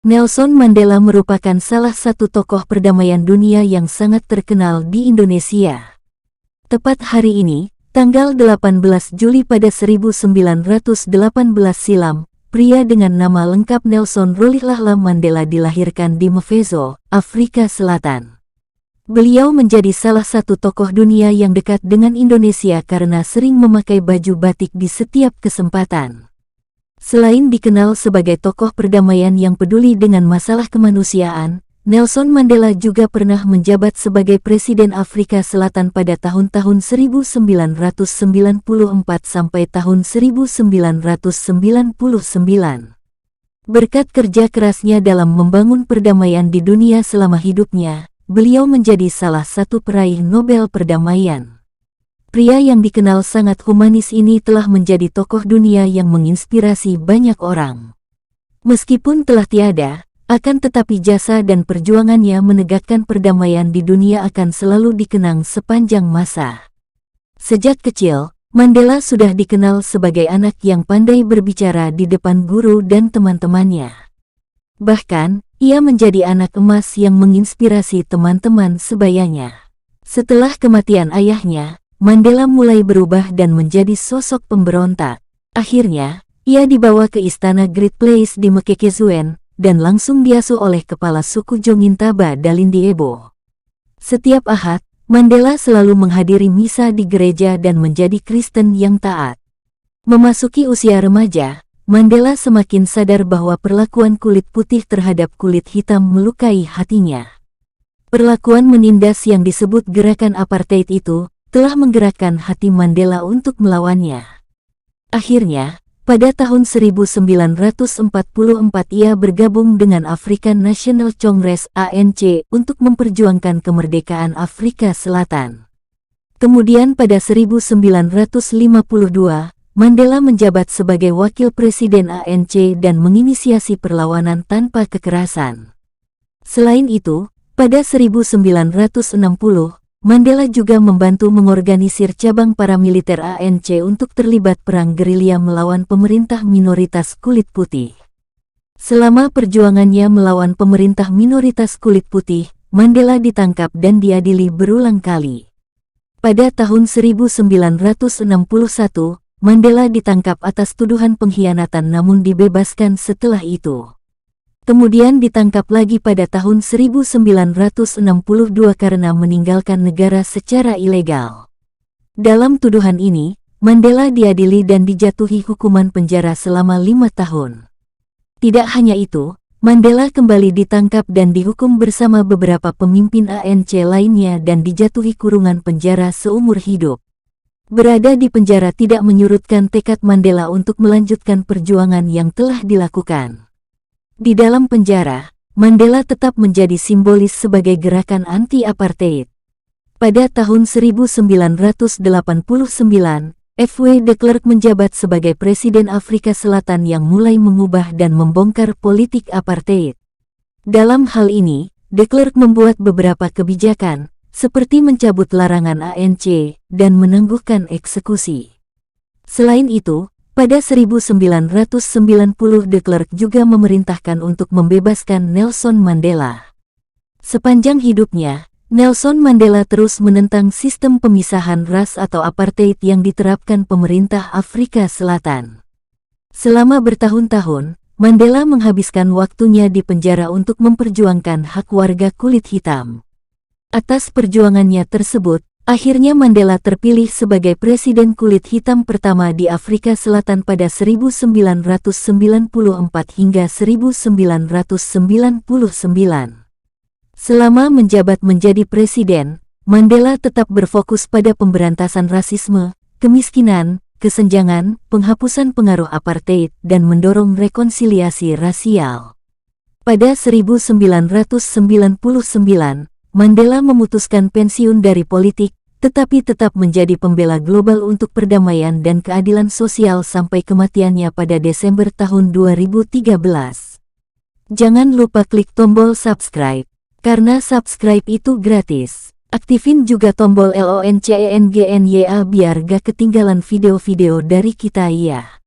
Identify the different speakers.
Speaker 1: Nelson Mandela merupakan salah satu tokoh perdamaian dunia yang sangat terkenal di Indonesia. Tepat hari ini, tanggal 18 Juli pada 1918 silam, pria dengan nama lengkap Nelson Rolihlahla Mandela dilahirkan di Mvezo, Afrika Selatan. Beliau menjadi salah satu tokoh dunia yang dekat dengan Indonesia karena sering memakai baju batik di setiap kesempatan. Selain dikenal sebagai tokoh perdamaian yang peduli dengan masalah kemanusiaan, Nelson Mandela juga pernah menjabat sebagai Presiden Afrika Selatan pada tahun-tahun 1994 sampai tahun 1999. Berkat kerja kerasnya dalam membangun perdamaian di dunia selama hidupnya, beliau menjadi salah satu peraih Nobel Perdamaian. Pria yang dikenal sangat humanis ini telah menjadi tokoh dunia yang menginspirasi banyak orang. Meskipun telah tiada, akan tetapi jasa dan perjuangannya menegakkan perdamaian di dunia akan selalu dikenang sepanjang masa. Sejak kecil, Mandela sudah dikenal sebagai anak yang pandai berbicara di depan guru dan teman-temannya. Bahkan, ia menjadi anak emas yang menginspirasi teman-teman sebayanya. Setelah kematian ayahnya, Mandela mulai berubah dan menjadi sosok pemberontak. Akhirnya, ia dibawa ke istana Great Place di Mekekezuen dan langsung diasuh oleh kepala suku Jongintaba Dalindiebo. Setiap Ahad, Mandela selalu menghadiri misa di gereja dan menjadi Kristen yang taat. Memasuki usia remaja, Mandela semakin sadar bahwa perlakuan kulit putih terhadap kulit hitam melukai hatinya. Perlakuan menindas yang disebut gerakan apartheid itu telah menggerakkan hati Mandela untuk melawannya. Akhirnya, pada tahun 1944 ia bergabung dengan African National Congress (ANC) untuk memperjuangkan kemerdekaan Afrika Selatan. Kemudian pada 1952, Mandela menjabat sebagai wakil presiden ANC dan menginisiasi perlawanan tanpa kekerasan. Selain itu, pada 1960, Mandela juga membantu mengorganisir cabang paramiliter ANC untuk terlibat perang gerilya melawan pemerintah minoritas kulit putih. Selama perjuangannya melawan pemerintah minoritas kulit putih, Mandela ditangkap dan diadili berulang kali. Pada tahun 1961, Mandela ditangkap atas tuduhan pengkhianatan namun dibebaskan setelah itu. Kemudian ditangkap lagi pada tahun 1962 karena meninggalkan negara secara ilegal. Dalam tuduhan ini, Mandela diadili dan dijatuhi hukuman penjara selama 5 tahun. Tidak hanya itu, Mandela kembali ditangkap dan dihukum bersama beberapa pemimpin ANC lainnya dan dijatuhi kurungan penjara seumur hidup. Berada di penjara tidak menyurutkan tekad Mandela untuk melanjutkan perjuangan yang telah dilakukan. Di dalam penjara, Mandela tetap menjadi simbolis sebagai gerakan anti-apartheid. Pada tahun 1989, F.W. de Klerk menjabat sebagai Presiden Afrika Selatan yang mulai mengubah dan membongkar politik apartheid. Dalam hal ini, de Klerk membuat beberapa kebijakan, seperti mencabut larangan ANC dan menangguhkan eksekusi. Selain itu, pada 1990 de Klerk juga memerintahkan untuk membebaskan Nelson Mandela. Sepanjang hidupnya, Nelson Mandela terus menentang sistem pemisahan ras atau apartheid yang diterapkan pemerintah Afrika Selatan. Selama bertahun-tahun, Mandela menghabiskan waktunya di penjara untuk memperjuangkan hak warga kulit hitam. Atas perjuangannya tersebut, akhirnya Mandela terpilih sebagai presiden kulit hitam pertama di Afrika Selatan pada 1994 hingga 1999. Selama menjabat menjadi presiden, Mandela tetap berfokus pada pemberantasan rasisme, kemiskinan, kesenjangan, penghapusan pengaruh apartheid, dan mendorong rekonsiliasi rasial. Pada 1999, Mandela memutuskan pensiun dari politik, tetapi tetap menjadi pembela global untuk perdamaian dan keadilan sosial sampai kematiannya pada Desember tahun 2013. Jangan lupa klik tombol subscribe, karena subscribe itu gratis. Aktifin juga tombol loncengnya biar gak ketinggalan video-video dari kita ya.